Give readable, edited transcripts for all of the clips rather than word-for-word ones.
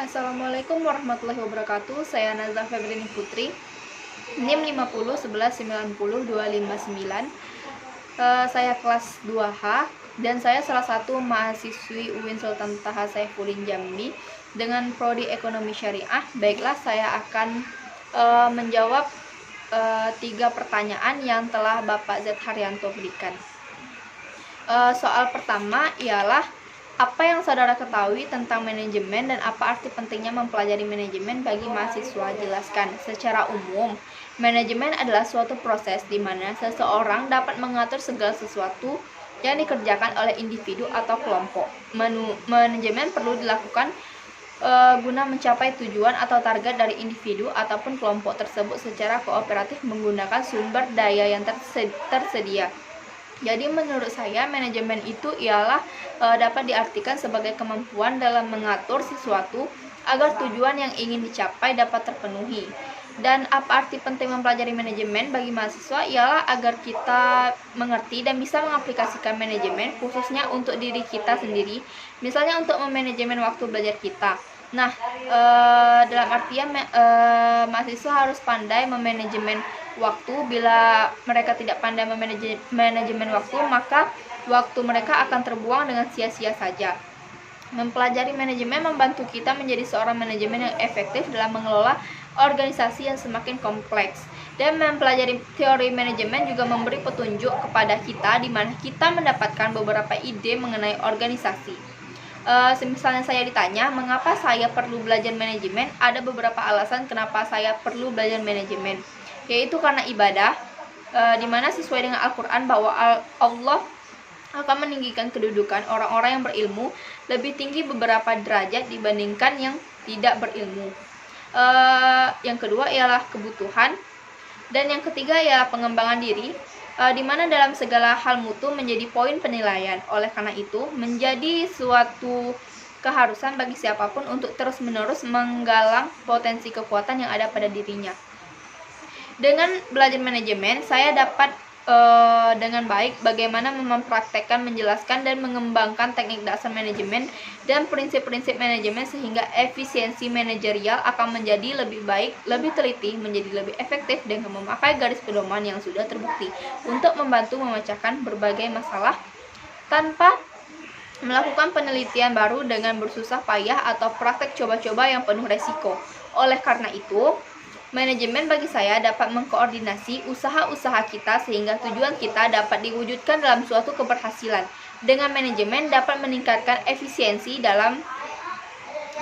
Assalamualaikum warahmatullahi wabarakatuh. Saya Nazah Febrini Putri, NIM 50 11 90 259. Saya kelas 2H dan saya salah satu mahasiswi UIN Sultan Taha Saifuddin Jambi dengan prodi Ekonomi Syariah. Baiklah, saya akan menjawab 3 pertanyaan yang telah Bapak Z Haryanto berikan. Soal pertama ialah, apa yang saudara ketahui tentang manajemen dan apa arti pentingnya mempelajari manajemen bagi mahasiswa? Jelaskan. Secara umum, manajemen adalah suatu proses di mana seseorang dapat mengatur segala sesuatu yang dikerjakan oleh individu atau kelompok. Manajemen perlu dilakukan guna mencapai tujuan atau target dari individu ataupun kelompok tersebut secara kooperatif menggunakan sumber daya yang tersedia. Jadi menurut saya manajemen itu ialah dapat diartikan sebagai kemampuan dalam mengatur sesuatu agar tujuan yang ingin dicapai dapat terpenuhi. Dan apa arti penting mempelajari manajemen bagi mahasiswa ialah agar kita mengerti dan bisa mengaplikasikan manajemen khususnya untuk diri kita sendiri, misalnya untuk memanajemen waktu belajar kita. Nah, dalam artian mahasiswa harus pandai memanajemen waktu. Bila mereka tidak pandai manajemen waktu, maka waktu mereka akan terbuang dengan sia-sia saja. Mempelajari manajemen membantu kita menjadi seorang manajemen yang efektif dalam mengelola organisasi yang semakin kompleks. Dan mempelajari teori manajemen juga memberi petunjuk kepada kita di mana kita mendapatkan beberapa ide mengenai organisasi. Misalnya saya ditanya, mengapa saya perlu belajar manajemen? Ada beberapa alasan kenapa saya perlu belajar manajemen, yaitu karena ibadah, di mana sesuai dengan Al-Quran bahwa Allah akan meninggikan kedudukan orang-orang yang berilmu lebih tinggi beberapa derajat dibandingkan yang tidak berilmu. Yang kedua ialah kebutuhan, dan yang ketiga ialah pengembangan diri, di mana dalam segala hal mutu menjadi poin penilaian. Oleh karena itu, menjadi suatu keharusan bagi siapapun untuk terus-menerus menggalang potensi kekuatan yang ada pada dirinya. Dengan belajar manajemen, saya dapat dengan baik bagaimana mempraktekkan, menjelaskan, dan mengembangkan teknik dasar manajemen dan prinsip-prinsip manajemen sehingga efisiensi manajerial akan menjadi lebih baik, lebih teliti, menjadi lebih efektif dengan memakai garis pedoman yang sudah terbukti untuk membantu memecahkan berbagai masalah tanpa melakukan penelitian baru dengan bersusah payah atau praktek coba-coba yang penuh resiko. Oleh karena itu, manajemen bagi saya dapat mengkoordinasi usaha-usaha kita sehingga tujuan kita dapat diwujudkan dalam suatu keberhasilan. Dengan manajemen dapat meningkatkan efisiensi dalam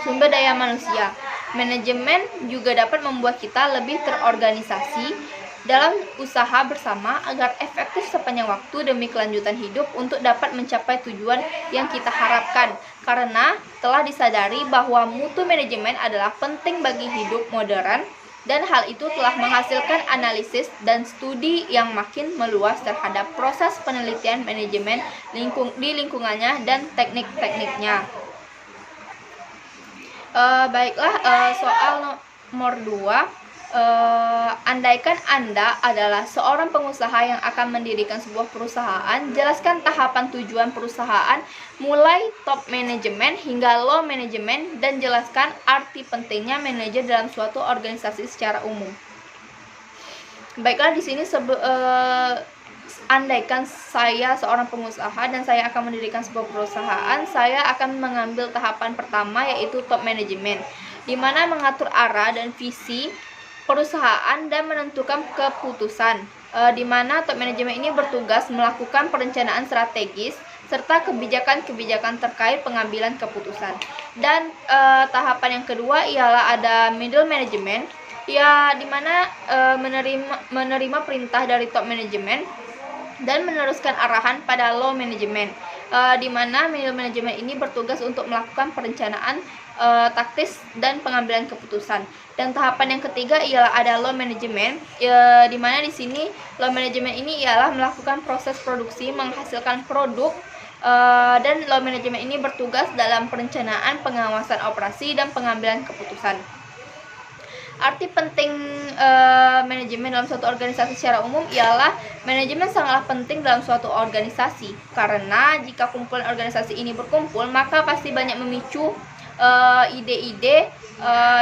sumber daya manusia. Manajemen juga dapat membuat kita lebih terorganisasi dalam usaha bersama agar efektif sepanjang waktu demi kelanjutan hidup untuk dapat mencapai tujuan yang kita harapkan. Karena telah disadari bahwa mutu manajemen adalah penting bagi hidup modern, dan hal itu telah menghasilkan analisis dan studi yang makin meluas terhadap proses penelitian manajemen di lingkungannya dan teknik-tekniknya. Baiklah, soal nomor 2. Andaikan Anda adalah seorang pengusaha yang akan mendirikan sebuah perusahaan, jelaskan tahapan tujuan perusahaan mulai top manajemen hingga low manajemen dan jelaskan arti pentingnya manajer dalam suatu organisasi secara umum. Baiklah, di sini andaikan saya seorang pengusaha dan saya akan mendirikan sebuah perusahaan, saya akan mengambil tahapan pertama yaitu top manajemen, di mana mengatur arah dan visi perusahaan dan menentukan keputusan, di mana top manajemen ini bertugas melakukan perencanaan strategis serta kebijakan-kebijakan terkait pengambilan keputusan. Dan tahapan yang kedua ialah ada middle management, ya, di mana menerima perintah dari top manajemen dan meneruskan arahan pada low management, di mana middle management ini bertugas untuk melakukan perencanaan taktis dan pengambilan keputusan. Dan tahapan yang ketiga ialah ada low management, di mana di sini low management ini ialah melakukan proses produksi, menghasilkan produk, dan low management ini bertugas dalam perencanaan, pengawasan operasi, dan pengambilan keputusan. Arti penting manajemen dalam suatu organisasi secara umum ialah manajemen sangatlah penting dalam suatu organisasi, karena jika kumpulan organisasi ini berkumpul, maka pasti banyak memicu ide-ide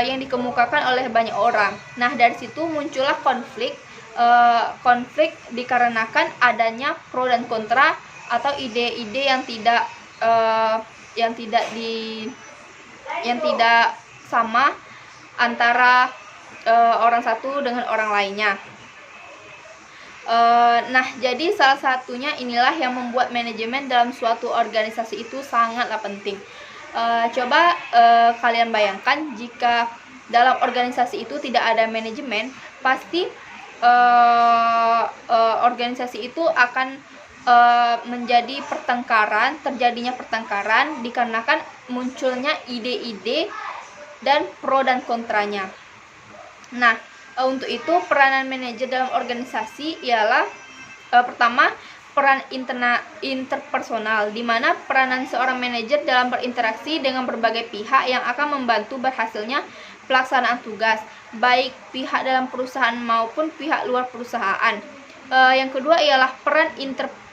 yang dikemukakan oleh banyak orang. Nah, dari situ muncullah konflik. Konflik dikarenakan adanya pro dan kontra atau ide-ide yang tidak sama antara orang satu dengan orang lainnya. Nah, jadi salah satunya inilah yang membuat manajemen dalam suatu organisasi itu sangatlah penting. Coba kalian bayangkan jika dalam organisasi itu tidak ada manajemen, pasti organisasi itu akan menjadi terjadinya pertengkaran dikarenakan munculnya ide-ide dan pro dan kontranya. Nah, untuk itu peranan manajer dalam organisasi ialah pertama, peran interpersonal, di mana peranan seorang manajer dalam berinteraksi dengan berbagai pihak yang akan membantu berhasilnya pelaksanaan tugas, baik pihak dalam perusahaan maupun pihak luar perusahaan. Yang kedua ialah peran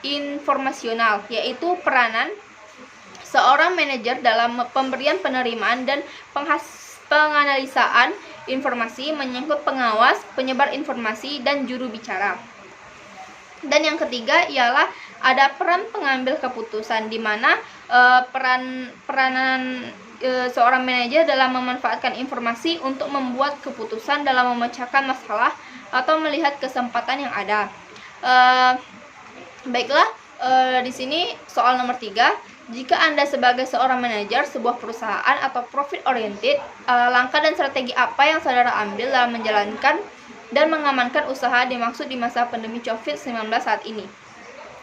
informasional, yaitu peranan seorang manajer dalam pemberian, penerimaan, dan penganalisaan informasi menyangkut pengawas, penyebar informasi, dan juru bicara. Dan yang ketiga ialah ada peran pengambil keputusan, di mana peranan seorang manajer dalam memanfaatkan informasi untuk membuat keputusan dalam memecahkan masalah atau melihat kesempatan yang ada. Baiklah, di sini soal nomor 3. Jika Anda sebagai seorang manajer sebuah perusahaan atau profit oriented, langkah dan strategi apa yang saudara ambil dalam menjalankan dan mengamankan usaha dimaksud di masa pandemi COVID-19 saat ini?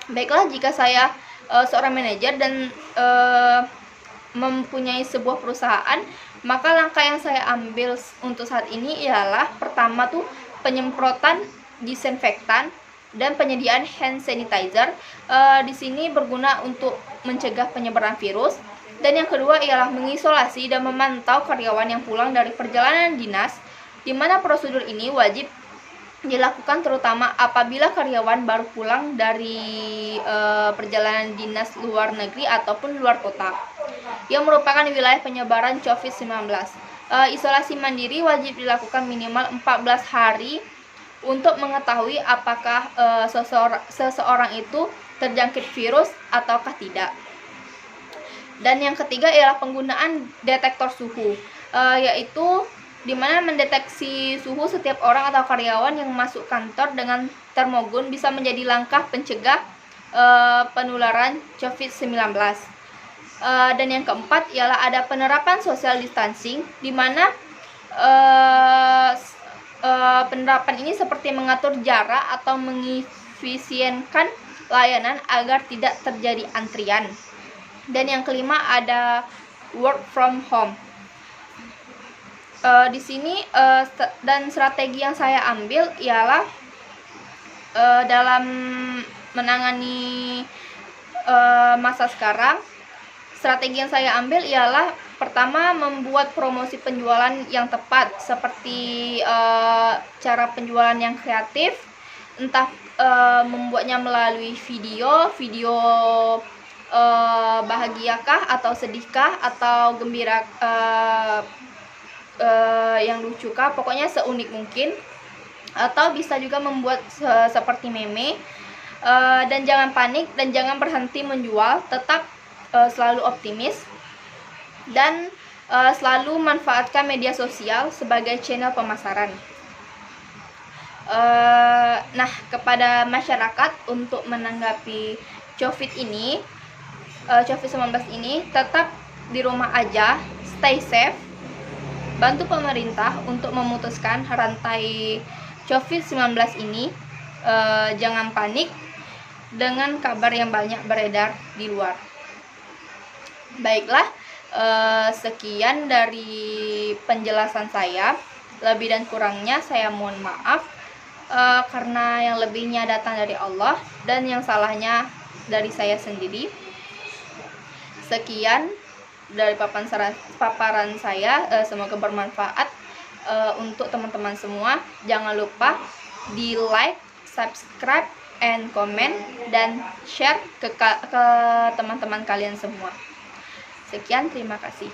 Baiklah, jika saya seorang manajer dan mempunyai sebuah perusahaan, maka langkah yang saya ambil untuk saat ini ialah pertama tuh penyemprotan disinfektan dan penyediaan hand sanitizer. Di sini berguna untuk mencegah penyebaran virus. Dan yang kedua ialah mengisolasi dan memantau karyawan yang pulang dari perjalanan dinas, di mana prosedur ini wajib dilakukan terutama apabila karyawan baru pulang dari perjalanan dinas luar negeri ataupun luar kota yang merupakan wilayah penyebaran COVID-19. Isolasi mandiri wajib dilakukan minimal 14 hari untuk mengetahui apakah seseorang itu terjangkit virus ataukah tidak. Dan yang ketiga ialah penggunaan detektor suhu, yaitu di mana mendeteksi suhu setiap orang atau karyawan yang masuk kantor dengan termogun bisa menjadi langkah pencegah penularan COVID-19. Dan yang keempat ialah ada penerapan social distancing, di mana penerapan ini seperti mengatur jarak atau mengefisienkan layanan agar tidak terjadi antrian. Dan yang kelima ada work from home. Di sini dan strategi yang saya ambil ialah dalam menangani masa sekarang. Strategi yang saya ambil ialah pertama, membuat promosi penjualan yang tepat, seperti cara penjualan yang kreatif, entah membuatnya melalui video bahagiakah atau sedihkah atau gembira, yang lucukah, pokoknya seunik mungkin, atau bisa juga membuat seperti meme. Dan jangan panik dan jangan berhenti menjual, tetap selalu optimis dan selalu manfaatkan media sosial sebagai channel pemasaran. Nah, kepada masyarakat untuk menanggapi COVID-19 ini, tetap di rumah aja, stay safe, bantu pemerintah untuk memutuskan rantai COVID-19 ini. Jangan panik dengan kabar yang banyak beredar di luar. Baiklah, sekian dari penjelasan saya. Lebih dan kurangnya saya mohon maaf, karena yang lebihnya datang dari Allah dan yang salahnya dari saya sendiri. Sekian dari paparan saya, semoga bermanfaat untuk teman-teman semua. Jangan lupa di like, subscribe, and comment, dan share ke teman-teman kalian semua. Sekian, terima kasih.